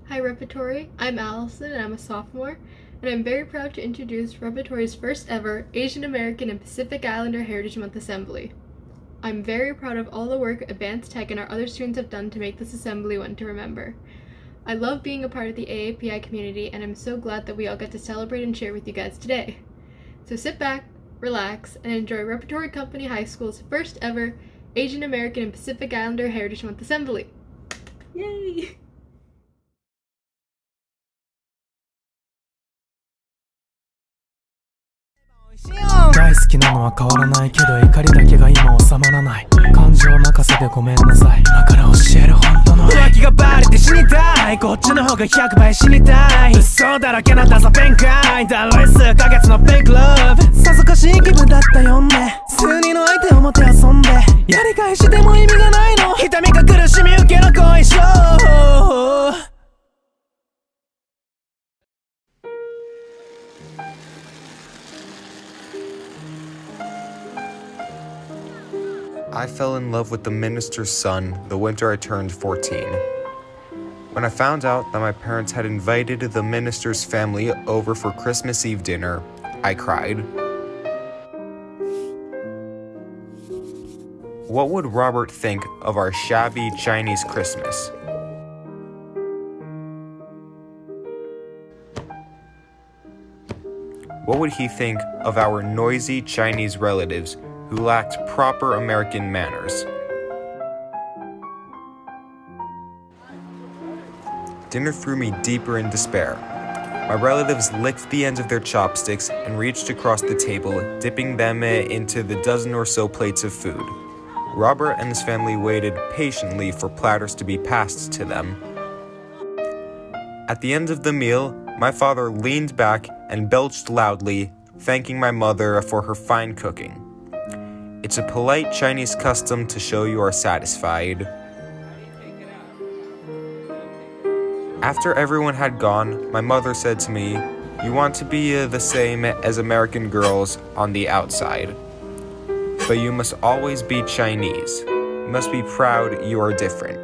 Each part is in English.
Hi Repertory, I'm Allison and I'm a sophomore, and I'm very proud to introduce Repertory's first ever Asian American and Pacific Islander Heritage Month Assembly. I'm very proud of all the work Advanced Tech and our other students have done to make this assembly one to remember. I love being a part of the AAPI community, and I'm so glad that we all get to celebrate and share with you guys today. So sit back, relax, and enjoy Repertory Company High School's first ever Asian American and Pacific Islander Heritage Month Assembly. Yay! 大好きなのは変わらないけど怒りだけが今収まらない感情任せでごめんなさい今から教える本当の浮気がバレて死にたいこっちの方が100倍死にたい嘘だらけなダサ弁解だろい数ヶ月のフェイクラブさぞかしい気分だったよね数人の相手をもてあそんでやり返しても意味がないの痛みか苦しみ受けの後遺症I fell in love with the minister's son the winter I turned 14. When I found out that my parents had invited the minister's family over for Christmas Eve dinner, I cried. What would Robert think of our shabby Chinese Christmas? What would he think of our noisy Chinese relatives who lacked proper American manners? Dinner threw me deeper in despair. My relatives licked the ends of their chopsticks and reached across the table, dipping them into the dozen or so plates of food. Robert and his family waited patiently for platters to be passed to them. At the end of the meal, my father leaned back and belched loudly, thanking my mother for her fine cooking. It's a polite Chinese custom to show you are satisfied. After everyone had gone, my mother said to me, "You want to be the same as American girls on the outside. But you must always be Chinese. You must be proud you are different.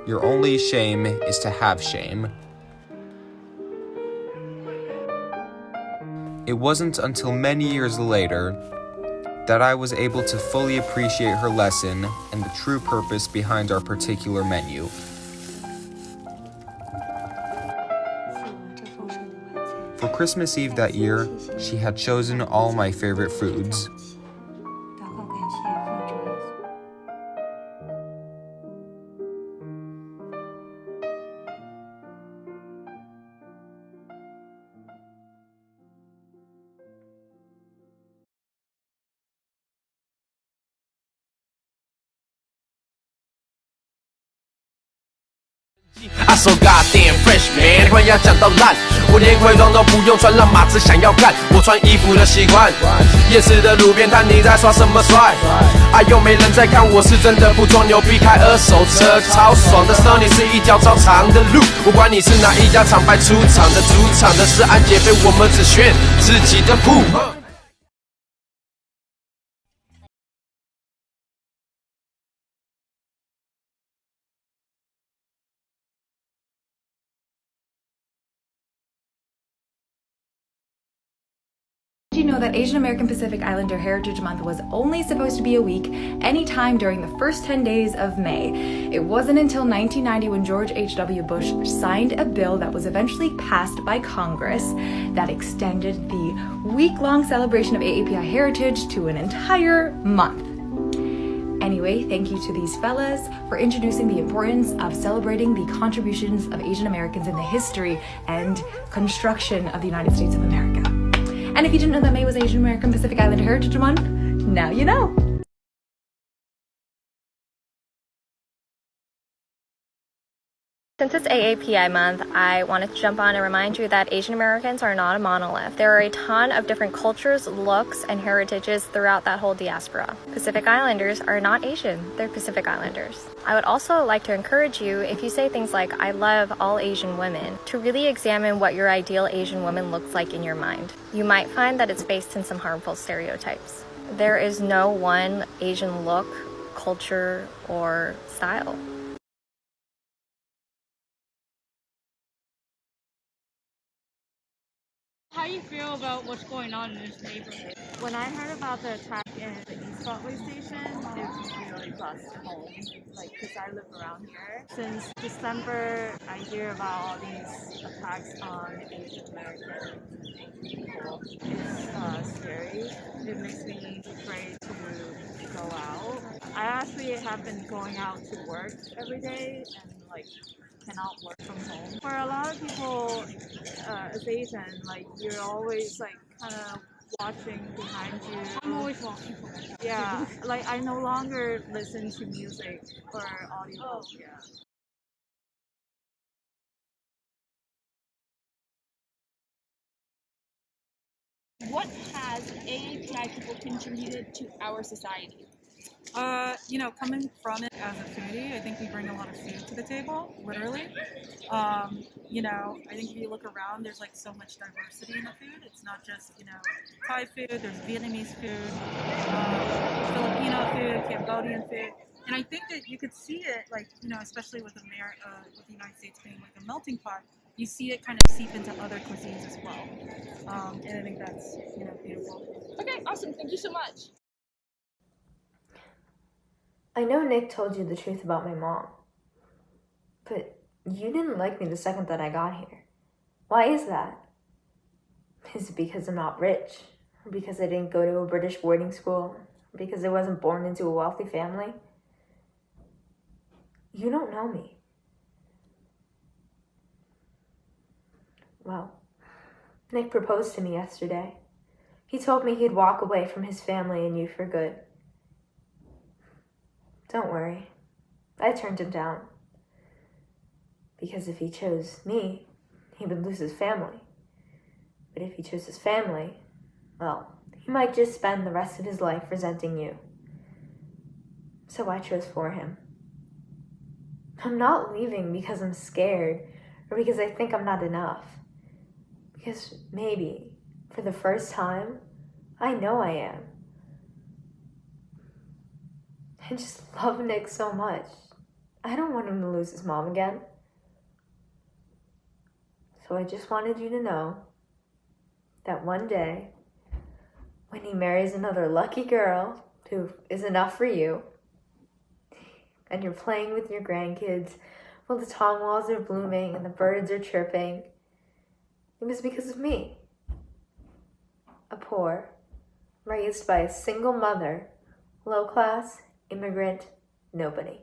Your only shame is to have shame." It wasn't until many years later that I was able to fully appreciate her lesson and the true purpose behind our particular menu. For Christmas Eve that year, she had chosen all my favorite foods. I so goddamn fresh man，关要讲到烂，我连盔装都不用穿，让马子想要干。我穿衣服的习惯，夜市的路边摊你在耍什么帅？啊又没人在看，我是真的不装牛逼，开二手车超爽的时候，你是一条超长的路。不管你是哪一家厂牌出厂的，主场的是安检费，我们只选自己的铺。Did you know that Asian American Pacific Islander Heritage Month was only supposed to be a week anytime during the first 10 days of May? It wasn't until 1990 when George H.W. Bush signed a bill that was eventually passed by Congress that extended the week-long celebration of AAPI heritage to an entire month. Anyway, thank you to these fellas for introducing the importance of celebrating the contributions of Asian Americans in the history and construction of the United States of America. And if you didn't know that May was Asian American Pacific Islander Heritage Month, now you know. Since it's AAPI month, I wanted to jump on and remind you that Asian Americans are not a monolith. There are a ton of different cultures, looks, and heritages throughout that whole diaspora. Pacific Islanders are not Asian, they're Pacific Islanders. I would also like to encourage you, if you say things like, "I love all Asian women," to really examine what your ideal Asian woman looks like in your mind. You might find that it's based in some harmful stereotypes. There is no one Asian look, culture, or style. how do you feel about what's going on in this neighborhood? When I heard about the attack in the East Broadway station, it really buzzed home, because I live around here. Since December, I hear about all these attacks on Asian American people. It's scary. It makes me afraid to go out. I actually have been going out to work every day and cannot work from home. For a lot of people, as Asian, you're always kind of watching behind you. I'm always watching. Yeah, I no longer listen to music or audio. Oh. Yeah. What has AAPI people contributed to our society? Coming from it as a foodie, I think we bring a lot of food to the table, literally. I think if you look around, there's so much diversity in the food. It's not just, Thai food, there's Vietnamese food, Filipino food, Cambodian food. And I think that you could see it, especially with the United States being a melting pot, you see it kind of seep into other cuisines as well. And I think that's, beautiful. Okay, awesome. Thank you so much. I know Nick told you the truth about my mom, but you didn't like me the second that I got here. Why is that? Is it because I'm not rich? Or because I didn't go to a British boarding school? Or because I wasn't born into a wealthy family? You don't know me. Well, Nick proposed to me yesterday. He told me he'd walk away from his family and you for good. Don't worry, I turned him down. Because if he chose me, he would lose his family. But if he chose his family, well, he might just spend the rest of his life resenting you. So I chose for him. I'm not leaving because I'm scared or because I think I'm not enough. Because maybe, for the first time, I know I am. I just love Nick so much. I don't want him to lose his mom again. So I just wanted you to know that one day, when he marries another lucky girl who is enough for you, and you're playing with your grandkids while the tom walls are blooming and the birds are chirping, it was because of me. A poor, raised by a single mother, low class, immigrant, nobody.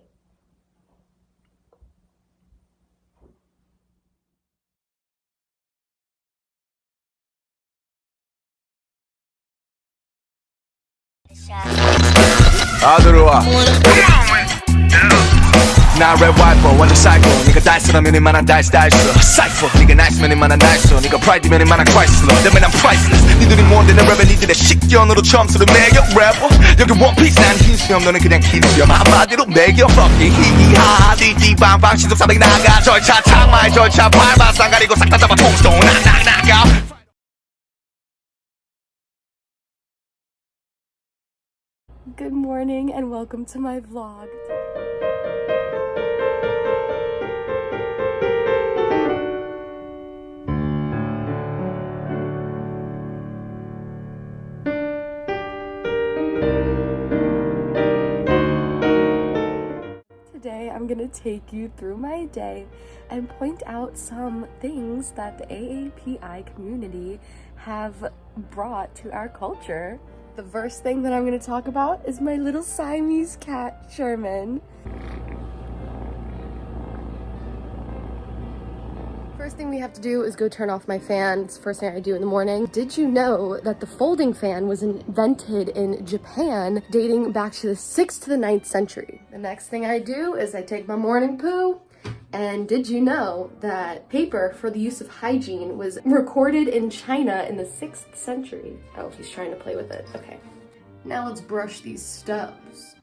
아들아 나 랩 와이퍼 완전 사이코 네가 달쓰라면 이만한 달스 사이퍼 네가 나이스면 이만한 나이스 네가 프라이드면 이만한 크라이슬러 내면 난 프라이슬레스 니들이 뭔데 내 랩은 니들의 식견으로 점수를 매겨 래퍼 여기 원피스 난 흰수염 너는 그냥 긴 수염 한마디로 매겨 fucking 히히하 디디방방 신속사백이 나가 절차 창마의 절차 밟아 쌍가리고 싹 다 잡아 통스톤 낙낙낙 Good morning and welcome to my vlog. Today I'm gonna take you through my day and point out some things that the AAPI community have brought to our culture. The first thing that I'm going to talk about is my little Siamese cat, Sherman. First thing we have to do is go turn off my fan. It's the first thing I do in the morning. Did you know that the folding fan was invented in Japan dating back to the 6th to the 9th century? The next thing I do is I take my morning poo. And did you know that paper for the use of hygiene was recorded in China in the 6th century? Oh, he's trying to play with it. Okay. Now let's brush these stubs.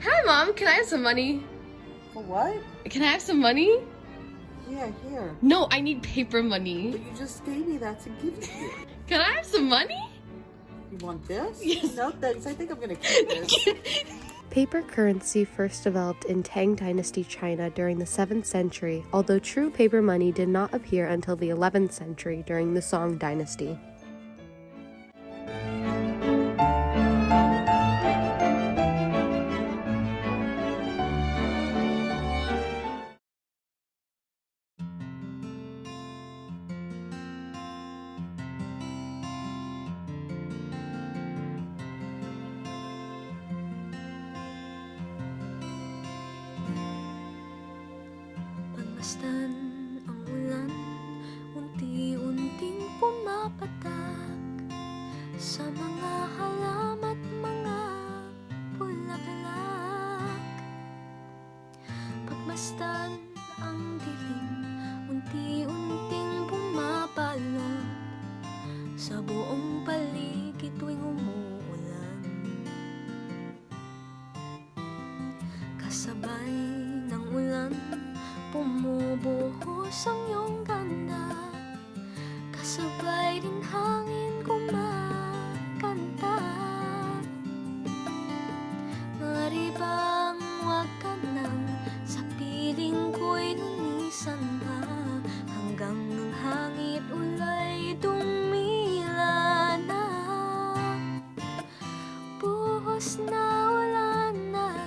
Hi, Mom. Can I have some money? For what? Can I have some money? Yeah, here. No, I need paper money. But you just gave me that to give to you. Can I have some money? You want this? Yes. No, thanks. I think I'm gonna keep this. Paper currency first developed in Tang Dynasty China during the 7th century, although true paper money did not appear until the 11th century during the Song Dynasty. Pagmasdan ang ulan, unti-unting pumapatak sa mga halamat, mga bulaklak. Pagmasdan ang dilim, unti-unting pumapalot sa buong paligid tuwing umuulan. Kasabay ng ulan, bumubuhos ang iyong ganda. Kasabay din hangin kumakanta. Maaari bang wag ka nang sa piling ko'y lunisan pa, hanggang ang hangit ulay dumila na. Buhos na ulan,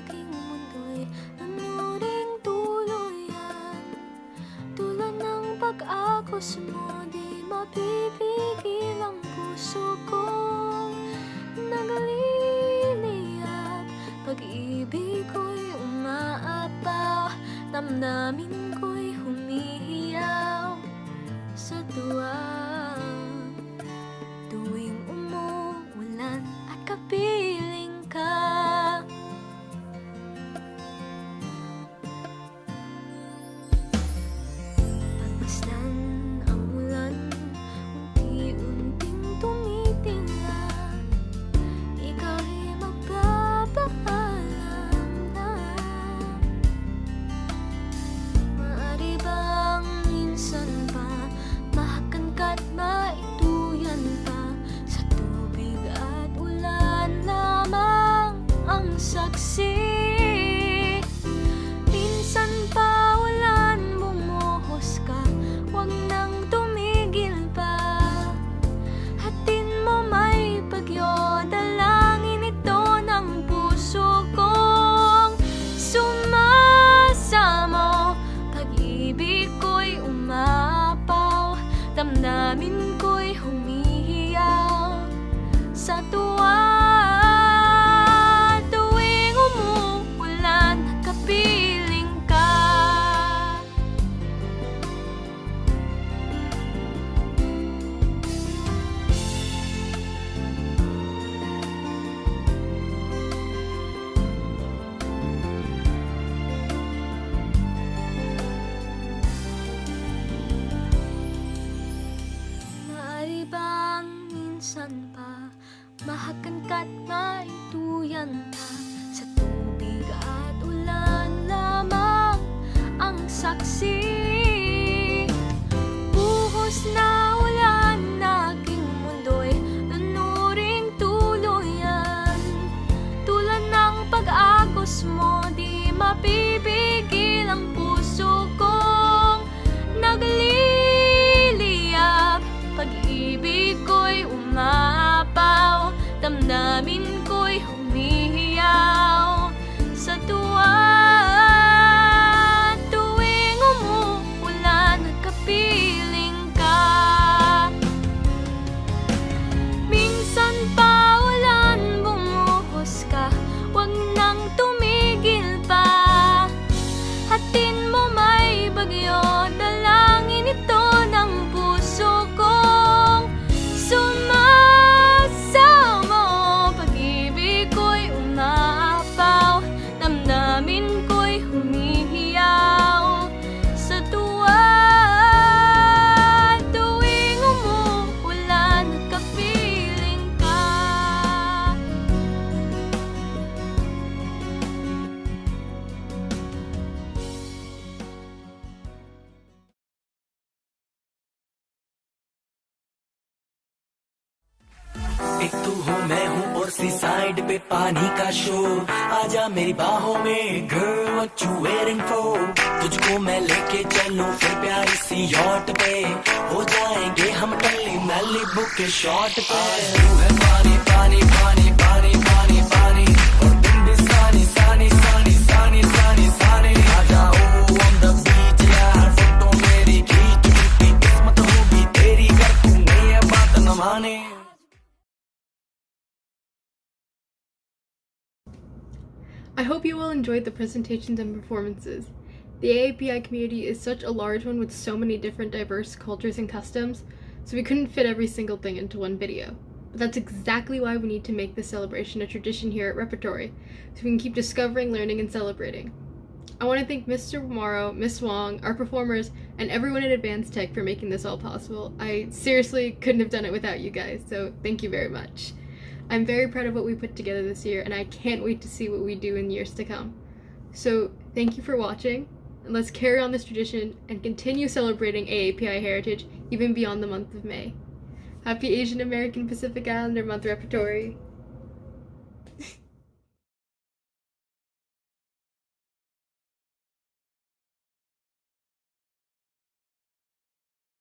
aking mundo'y nanuring tuluyan. Tulad ng pag-agos mo, di mapipigil ang puso kong nagliliyab. Pag-ibig ko'y umaapaw, damdamin ko'y humihiyaw sa tuwa. Tuwing umuulan at kapiling ka, pagmasdan ang ulan, unti-unting tumitingala. Ika'y magpapaalam na एक तू हो मैं हूँ और सी side पे पानी का शोर आजा मेरी बाहों में girl what you waiting for तुझको मैं लेके चलूं फिर प्यारी सी यॉट पे हो जाएंगे हम टल्ली मैलिबू के शॉट पे तू है पानी पानी पानी पानी पानी पानी और तुम भी सानी सानी सानी सानी सानी सानी आ जाओ on the beach यार फोटो मेरी खींच भी किस्मत होगी तेरी कर तू ये बात न माने I hope you all enjoyed the presentations and performances. The AAPI community is such a large one with so many different diverse cultures and customs, so we couldn't fit every single thing into one video. But that's exactly why we need to make this celebration a tradition here at Repertory, so we can keep discovering, learning, and celebrating. I want to thank Mr. Morrow, Miss Wong, our performers, and everyone at Advanced Tech for making this all possible. I seriously couldn't have done it without you guys, so thank you very much. I'm very proud of what we put together this year, and I can't wait to see what we do in years to come. So thank you for watching, and let's carry on this tradition and continue celebrating AAPI heritage even beyond the month of May. Happy Asian American Pacific Islander Month, Repertory!